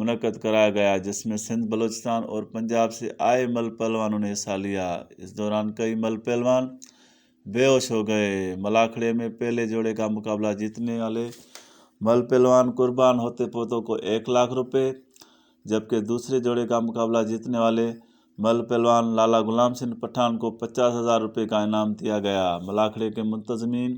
منعقد کرایا گیا، جس میں سندھ، بلوچستان اور پنجاب سے آئے مل پہلوانوں نے حصہ لیا۔ اس دوران کئی مل پہلوان بے ہوش ہو گئے۔ ملاکھڑے میں پہلے جوڑے کا مقابلہ جیتنے والے مل پہلوان قربان ہوتے پوتوں کو 1,00,000 روپے، جبکہ دوسرے جوڑے کا مقابلہ جیتنے والے مل پہلوان لالا غلام سنگھ پٹھان کو 50,000 روپے کا انعام دیا گیا۔ ملاکھڑے کے منتظمین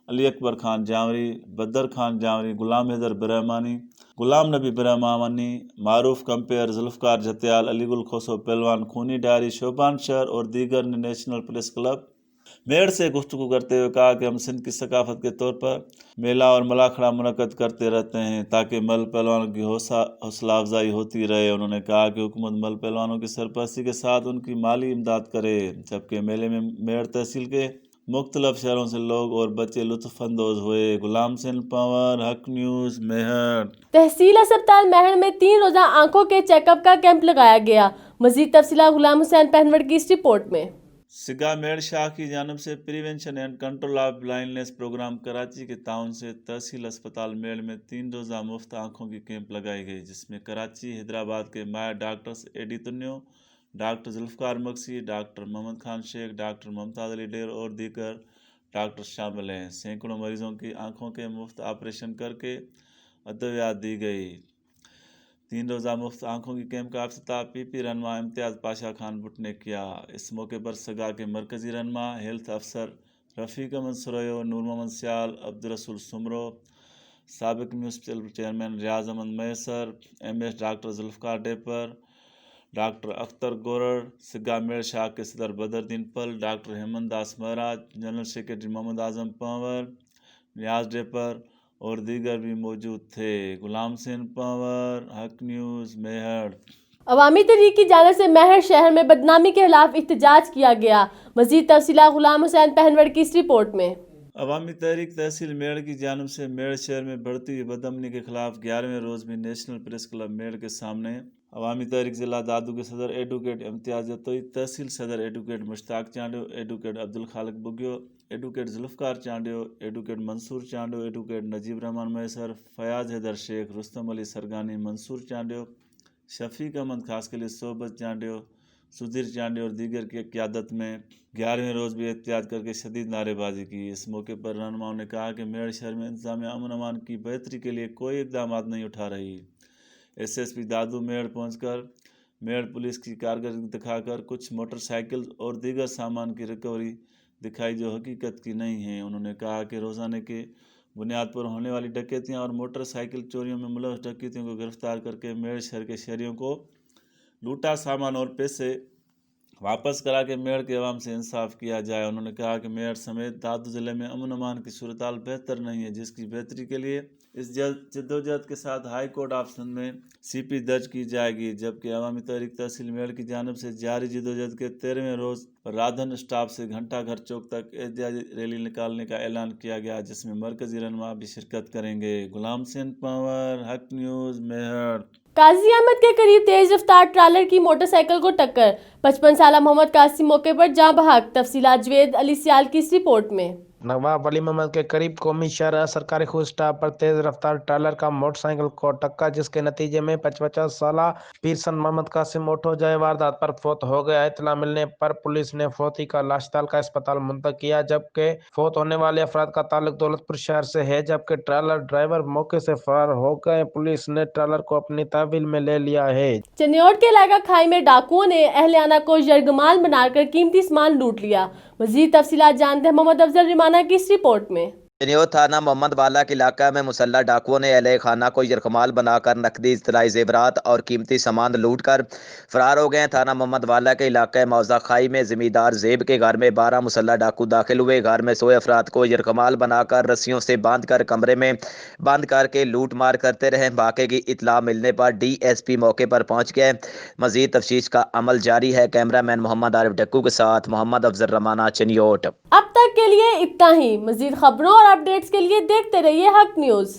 علی اکبر خان جانوری، بدر خان جانوری، غلام حیدر برہمانی، غلام نبی برہمانی، معروف کمپیر، ذوالفقار جھتیال، علی گل کھوسو پہلوان، خونی ڈائری، شوبان شہر اور دیگر نے نیشنل پریس کلب میڑ سے گفتگو کرتے ہوئے کہا کہ ہم سندھ کی ثقافت کے طور پر میلہ اور ملاکھڑا منعقد کرتے رہتے ہیں تاکہ مل پہلوانوں کی حوصلہ افزائی ہوتی رہے۔ انہوں نے کہا کہ حکومت مل پہلوانوں کی سرپرستی کے ساتھ ان کی مالی امداد کرے، جبکہ میلے میں میڑ تحصیل کے مختلف شہروں سے لوگ اور بچے لطف اندوز ہوئے۔ غلام سنگھ پنور، حق نیوز، میہر۔ تحصیل اسپتال مہر میں 3 روزہ آنکھوں کے چیک اپ کا کیمپ لگایا گیا۔ مزید تفصیلات غلام حسین پہنوڑ کی اس رپورٹ میں۔ سگا میڑ شاہ کی جانب سے prevention and control of blindness programme Karachi کے تعاون سے تحصیل اسپتال میڑ میں 3 روزہ مفت آنکھوں کی کیمپ لگائی گئی، جس میں کراچی، حیدرآباد کے ماہر doctors AD Tunio, doctor Zulfiqar Magsi, doctor Muhammad Khan Shaikh, doctor ممتاز علی ڈیر اور دیگر ڈاکٹر شامل ہیں۔ سینکڑوں مریضوں کی آنکھوں کے مفت آپریشن کر کے ادویات دی گئی۔ 3 روزہ مفت آنکھوں کی کیمپ کا افتتاح PP رہنما امتیاز پاشا خان بٹ نے کیا۔ اس موقع پر سگا کے مرکزی رہنما ہیلتھ افسر رفیق احمد سرویو، نور محمد سیال، عبدالرسول سمرو، سابق میونسپل چیئرمین ریاض Ahmed Mesar, MS doctor Zulfiqar Depar, doctor Akhtar Gorar, سگا میڑ شاہ کے صدر Badruddin Pal, doctor Heman Das Maharaj, general secretary Muhammad Azam Panwar, Niaz Depar اور دیگر بھی موجود تھے۔ غلام سنگھ پنور، حق نیوز، میہر۔ عوامی تحریک کی جانب سے مہر شہر میں بدنامی کے خلاف احتجاج کیا گیا۔ مزید تفصیلات غلام حسین پہنوڑ کی اس رپورٹ میں۔ عوامی تحریک تحصیل میڑ کی جانب سے میڑ شہر میں بڑھتی ہوئی بدامنی کے خلاف 11ویں روز بھی نیشنل پریس کلب میڑ کے سامنے عوامی تحریک ضلع دادو کے صدر ایڈوکیٹ امتیاز جتوئی، تحصیل صدر advocate Mushtaq Chandio, advocate Abdul Khaliq Bughio, advocate Zulfiqar Chandio, advocate Mansoor Chandio, advocate Najeeb Rehman Mesar, Fayaz Haider شیخ، رستم علی سرگانی، منصور چانڈیو، شفیق احمد خاصقلی، صحبت چانڈیو، سدھیر چانڈیو اور دیگر کی قیادت میں 11ویں روز بھی احتجاج کر کے شدید نعرے بازی کی۔ اس موقع پر رہنماؤں نے کہا کہ میڑ شہر میں انتظامیہ امن امان کی بہتری کے لیے کوئی اقدامات نہیں اٹھا رہی۔ SSP دادو میڑ پہنچ کر میڑ پولیس کی کارکردگی دکھا کر کچھ موٹر سائیکل اور دیگر سامان کی ریکوری دکھائی جو حقیقت کی نہیں ہیں۔ انہوں نے کہا کہ روزانہ کے بنیاد پر ہونے والی ڈکیتیاں اور موٹر سائیکل چوریوں میں ملوث ڈکیتوں کو گرفتار کر کے میڑ شہر کے شہریوں کو لوٹا سامان اور پیسے واپس کرا کے میڑ کے عوام سے انصاف کیا جائے۔ انہوں نے کہا کہ میڑ سمیت دادو ضلع میں امن امان کی صورتحال بہتر نہیں ہے، جس کی بہتری کے لیے اس جدوجہد کے ساتھ ہائی کورٹ آف سندھ میں CP درج کی جائے گی، جبکہ عوامی تحریک تحصیل میڑ کی جانب سے جاری جدوجہد کے 13ویں روز رادھن اسٹاپ سے گھنٹہ گھر چوک تک احتجاجی ریلی نکالنے کا اعلان کیا گیا، جس میں مرکزی رہنما بھی شرکت کریں گے۔ غلام سنگھ پنور، حق نیوز، میہر۔ قاضی احمد کے قریب تیز رفتار ٹرالر کی موٹر سائیکل کو ٹکر، 55 سالہ محمد قاسم موقع پر جاں بحق۔ تفصیلات جوید علی سیال کی اس رپورٹ میں۔ نواب ولی محمد کے قریب قومی شہر سرکاری خوش اسٹاپ پر تیز رفتار ٹرالر کا موٹر سائیکل کو ٹکر، جس کے نتیجے میں 55 سالہ پیرسن محمد قاسم موت ہو جائے واردات پر فوت ہو گیا۔ اطلاع ملنے پر پولیس نے فوتی کا لاش تعلقہ اسپتال منتقل کیا، جبکہ فوت ہونے والے افراد کا تعلق دولت پور شہر سے ہے، جبکہ ٹرالر ڈرائیور موقع سے فرار ہو گئے۔ پولیس نے ٹرالر کو اپنی تحویل میں لے لیا ہے۔ چنیوٹ کے علاقہ کھائی میں ڈاکوؤں نے اہلیانہ کو یرغمال بنا کر قیمتی سامان لوٹ لیا۔ مزید تفصیلات جانتے ہیں محمد افضل رمانہ کی اس رپورٹ میں۔ چنیوٹ تھانہ محمد والا کے علاقہ میں مسلح ڈاکوؤں نے اہل خانہ کو یرغمال بنا کر نقدی اطلاعی زیورات اور قیمتی سامان لوٹ کر فرار ہو گئے۔ تھانہ محمد والا کے علاقہ موضع کھائی میں زمیندار زیب کے گھر میں 12 مسلح ڈاکو داخل ہوئے۔ گھر میں سوئے افراد کو یرغمال بنا کر رسیوں سے باندھ کر کمرے میں بند کر کے لوٹ مار کرتے رہے۔ واقعے کی اطلاع ملنے پر DSP موقع پر پہنچ گئے۔ مزید تفتیش کا عمل جاری ہے۔ کیمرہ مین محمد عارف ڈکو کے ساتھ محمد افضل رمانہ، چنیوٹ۔ اب تک کے لیے اتنا ہی۔ مزید خبروں اور اپڈیٹس کے لیے دیکھتے رہیے حق نیوز۔